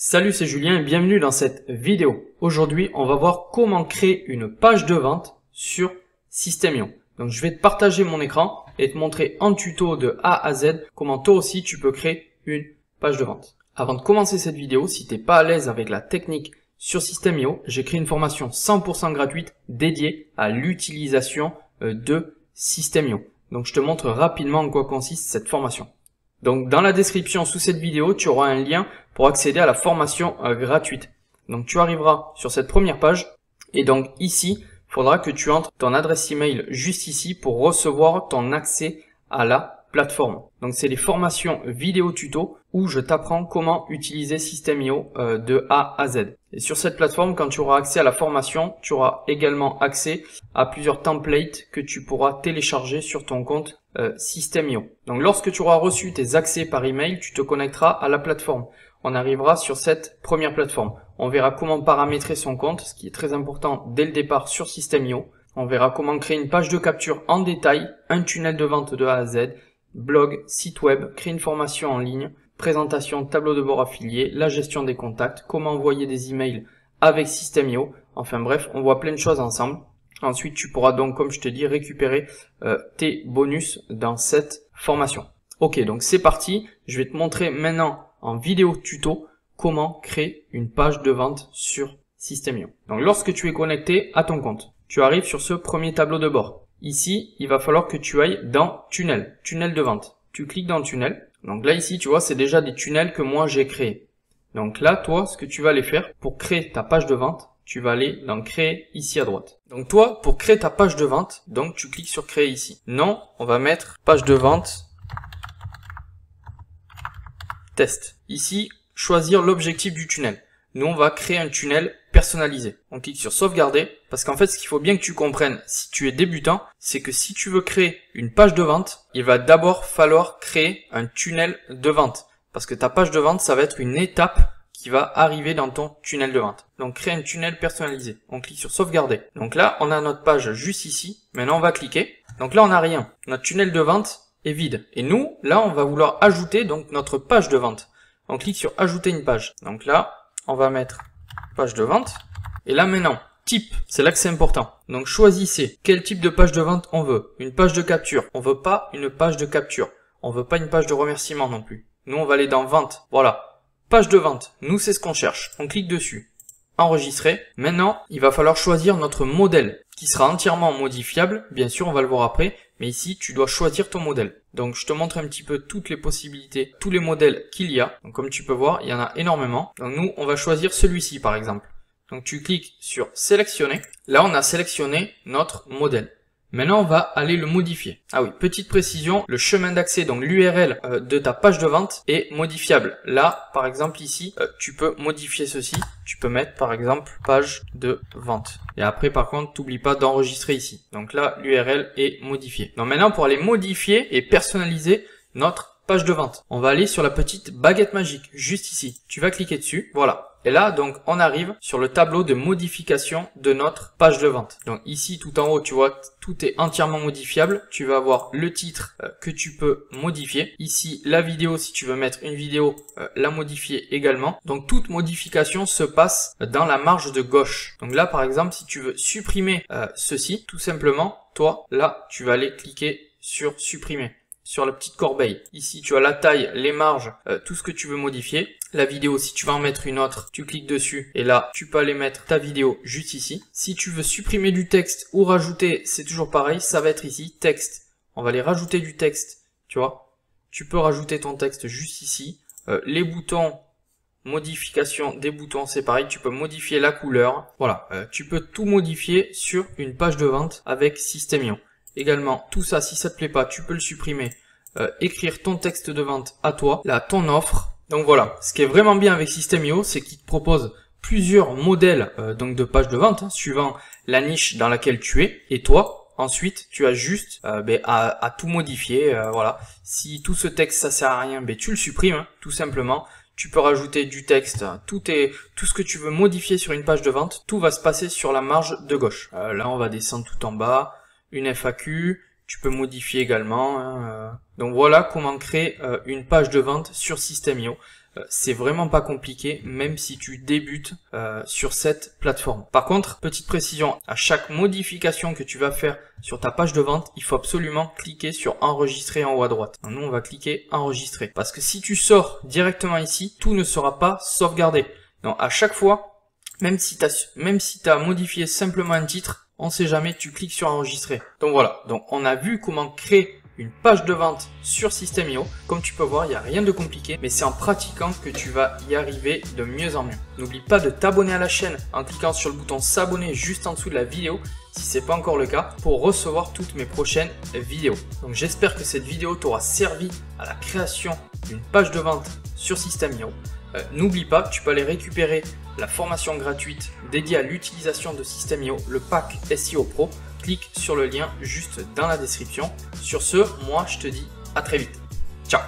Salut, c'est Julien et bienvenue dans cette vidéo. Aujourd'hui, on va voir comment créer une page de vente sur System.io. Donc, je vais te partager mon écran et te montrer en tuto de A à Z comment toi aussi tu peux créer une page de vente. Avant de commencer cette vidéo, si tu n'es pas à l'aise avec la technique sur System.io, j'ai créé une formation 100% gratuite dédiée à l'utilisation de System.io. Donc, je te montre rapidement en quoi consiste cette formation. Donc dans la description sous cette vidéo, tu auras un lien pour accéder à la formation gratuite. Donc tu arriveras sur cette première page et donc ici, il faudra que tu entres ton adresse email juste ici pour recevoir ton accès à la plateforme. Donc c'est les formations vidéo tuto où je t'apprends comment utiliser System.io de A à Z. Et sur cette plateforme, quand tu auras accès à la formation, tu auras également accès à plusieurs templates que tu pourras télécharger sur ton compte System.io. Donc lorsque tu auras reçu tes accès par email, tu te connecteras à la plateforme. On arrivera sur cette première plateforme. On verra comment paramétrer son compte, ce qui est très important dès le départ sur System.io. On verra comment créer une page de capture en détail, un tunnel de vente de A à Z, blog, site web, créer une formation en ligne, présentation, tableau de bord affilié, la gestion des contacts, comment envoyer des emails avec System.io. Enfin bref, on voit plein de choses ensemble. Ensuite, tu pourras donc, comme je te dis, récupérer tes bonus dans cette formation. Ok, donc c'est parti. Je vais te montrer maintenant en vidéo tuto comment créer une page de vente sur System.io. Donc lorsque tu es connecté à ton compte, tu arrives sur ce premier tableau de bord. Ici, il va falloir que tu ailles dans tunnel de vente. Tu cliques dans tunnel. Donc là, ici, tu vois, c'est déjà des tunnels que moi j'ai créés. Donc là, toi, ce que tu vas aller faire pour créer ta page de vente, tu vas aller dans créer ici à droite. Donc toi, pour créer ta page de vente, donc tu cliques sur créer ici. Non, on va mettre page de vente test. Ici, choisir l'objectif du tunnel. Nous, on va créer un tunnel personnalisé. On clique sur sauvegarder parce qu'en fait, ce qu'il faut bien que tu comprennes si tu es débutant, c'est que si tu veux créer une page de vente, il va d'abord falloir créer un tunnel de vente parce que ta page de vente, ça va être une étape qui va arriver dans ton tunnel de vente. Donc, créer un tunnel personnalisé. On clique sur sauvegarder. Donc là, on a notre page juste ici. Maintenant, on va cliquer. Donc là, on n'a rien. Notre tunnel de vente est vide. Et nous, là, on va vouloir ajouter donc notre page de vente. On clique sur ajouter une page. Donc là, on va mettre page de vente. Et là maintenant, type, c'est là que c'est important. Donc choisissez quel type de page de vente on veut. Une page de capture. On veut pas une page de capture. On veut pas une page de remerciement non plus. Nous, on va aller dans vente. Voilà. Page de vente. Nous, c'est ce qu'on cherche. On clique dessus. Enregistrer. Maintenant, il va falloir choisir notre modèle qui sera entièrement modifiable. Bien sûr, on va le voir après. Mais ici, tu dois choisir ton modèle. Donc, je te montre un petit peu toutes les possibilités, tous les modèles qu'il y a. Donc, comme tu peux voir, il y en a énormément. Donc, nous, on va choisir celui-ci, par exemple. Donc, tu cliques sur sélectionner. Là, on a sélectionné notre modèle. Maintenant, on va aller le modifier. Ah oui, petite précision, le chemin d'accès, donc l'URL de ta page de vente est modifiable. Là, par exemple, ici, tu peux modifier ceci. Tu peux mettre, par exemple, page de vente. Et après, par contre, t'oublie pas d'enregistrer ici. Donc là, l'URL est modifiée. Donc maintenant, pour aller modifier et personnaliser notre page de vente, on va aller sur la petite baguette magique, juste ici. Tu vas cliquer dessus, voilà. Et là, donc, on arrive sur le tableau de modification de notre page de vente. Donc ici, tout en haut, tu vois, tout est entièrement modifiable. Tu vas avoir le titre que tu peux modifier. Ici, la vidéo, si tu veux mettre une vidéo, la modifier également. Donc toute modification se passe dans la marge de gauche. Donc là, par exemple, si tu veux supprimer ceci, tout simplement, toi, là, tu vas aller cliquer sur supprimer. Sur la petite corbeille. Ici, tu as la taille, les marges, tout ce que tu veux modifier. La vidéo, si tu vas en mettre une autre, tu cliques dessus et là, tu peux aller mettre ta vidéo juste ici. Si tu veux supprimer du texte ou rajouter, c'est toujours pareil, ça va être ici, texte. On va aller rajouter du texte, tu vois. Tu peux rajouter ton texte juste ici. Les boutons, modification des boutons, c'est pareil, tu peux modifier la couleur. Voilà, tu peux tout modifier sur une page de vente avec System.io. Également, tout ça, si ça te plaît pas, tu peux le supprimer. Écrire ton texte de vente à toi, là, ton offre. Donc voilà, ce qui est vraiment bien avec System.io, c'est qu'il te propose plusieurs modèles donc de pages de vente, suivant la niche dans laquelle tu es. Et toi, ensuite, tu as juste à tout modifier. Voilà, si tout ce texte, ça sert à rien, tu le supprimes, tout simplement. Tu peux rajouter du texte, tout ce que tu veux modifier sur une page de vente, tout va se passer sur la marge de gauche. Là, on va descendre tout en bas. Une FAQ, tu peux modifier également. Donc voilà comment créer une page de vente sur System.io c'est vraiment pas compliqué, même si tu débutes sur cette plateforme. Par contre, petite précision, à chaque modification que tu vas faire sur ta page de vente, il faut absolument cliquer sur enregistrer en haut à droite. Nous, on va cliquer enregistrer. Parce que si tu sors directement ici, tout ne sera pas sauvegardé. Donc à chaque fois, même si tu as modifié simplement un titre, on ne sait jamais, tu cliques sur enregistrer. Donc voilà, donc on a vu comment créer une page de vente sur System.io. Comme tu peux voir, il n'y a rien de compliqué, mais c'est en pratiquant que tu vas y arriver de mieux en mieux. N'oublie pas de t'abonner à la chaîne en cliquant sur le bouton s'abonner juste en dessous de la vidéo, si ce n'est pas encore le cas, pour recevoir toutes mes prochaines vidéos. Donc j'espère que cette vidéo t'aura servi à la création d'une page de vente sur System.io. N'oublie pas, tu peux aller récupérer la formation gratuite dédiée à l'utilisation de System.io, le pack SEO Pro. Clique sur le lien juste dans la description. Sur ce, moi je te dis à très vite. Ciao!